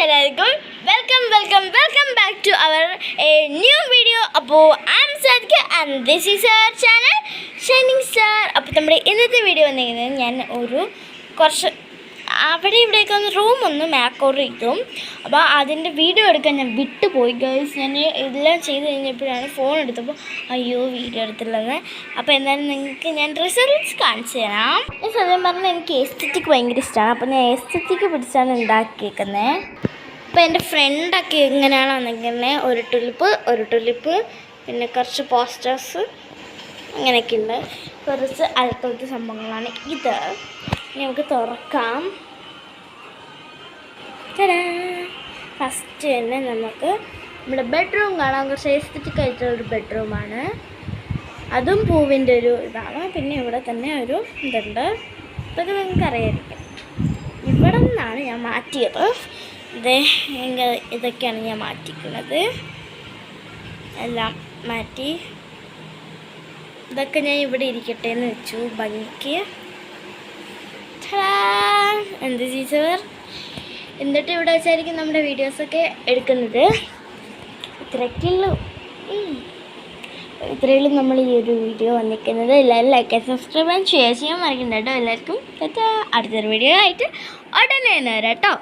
എല്ലാവർക്കും welcome back to our new video. അപ്പോൾ I am Sadiqa and this is our channel shining star. അപ്പോൾ നമ്മുടെ ഇന്നത്തെ വീഡിയോ വന്നിരിക്കുന്നത് ഞാൻ കുറച്ച് അവിടെ ഇവിടെയൊക്കെ ഒന്ന് റൂമൊന്ന് മേക്ക് ഓവർ ചെയ്തു. അപ്പോൾ അതിൻ്റെ വീഡിയോ എടുക്കാൻ ഞാൻ വിട്ടുപോയി ഗൈസ്. ഞാൻ എല്ലാം ചെയ്ത് കഴിഞ്ഞപ്പോഴാണ് ഫോൺ എടുത്തപ്പോൾ അയ്യോ വീഡിയോ എടുത്തില്ലെന്ന്. അപ്പോൾ എന്തായാലും നിങ്ങൾക്ക് ഞാൻ റിസൾട്ട്സ് കാണിച്ചു തരാം. ഈ സത്യം പറഞ്ഞാൽ എനിക്ക് എസ്തെറ്റിക് ഭയങ്കര ഇഷ്ടമാണ്. അപ്പോൾ ഞാൻ എസ്തെറ്റിക് പിടിച്ചാണ് ഉണ്ടാക്കിയേക്കുന്നത്. അപ്പോൾ എൻ്റെ ഫ്രണ്ടൊക്കെ എങ്ങനെയാണ് വന്നിരിക്കുന്നത്, ഒരു ടുലിപ്പ് പിന്നെ കുറച്ച് പോസ്റ്റേഴ്സ് അങ്ങനെയൊക്കെ ഉണ്ട്. കുറച്ച് അടുത്തടുത്ത സംഭവങ്ങളാണ് ഇത്. നമുക്ക് തുറക്കാം. ഫസ്റ്റ് തന്നെ നമുക്ക് നമ്മുടെ ബെഡ്റൂം കാണാം. കുറച്ച് എസ്തെറ്റിക് ആയിട്ടുള്ളൊരു ബെഡ്റൂമാണ്. അതും പൂവിൻ്റെ ഒരു ഇതാണ്. പിന്നെ ഇവിടെ തന്നെ ഒരു ഇതുണ്ട്. ഇതൊക്കെ നിങ്ങൾക്ക് അറിയായിരിക്കും. ഇവിടെ നിന്നാണ് ഞാൻ മാറ്റിയത്. ഇതൊക്കെയാണ് ഞാൻ മാറ്റിക്കുന്നത്. എല്ലാം മാറ്റി ഇതൊക്കെ ഞാൻ ഇവിടെ ഇരിക്കട്ടെ എന്ന് വെച്ചു ഭംഗിക്ക്. എന്ത് ടീച്ചർ, എന്നിട്ട് ഇവിടെ വെച്ചായിരിക്കും നമ്മുടെ വീഡിയോസൊക്കെ എടുക്കുന്നത്. ഇത്രയുള്ളൂ നമ്മൾ ഈ ഒരു വീഡിയോ വന്നിരിക്കുന്നത്. എല്ലാവരും like and subscribe and share ചെയ്യാൻ മറക്കണ്ട കേട്ടോ. എല്ലാവർക്കും അടുത്തൊരു വീഡിയോ ആയിട്ട് ഉടനെ തന്നെ വരാം കേട്ടോ.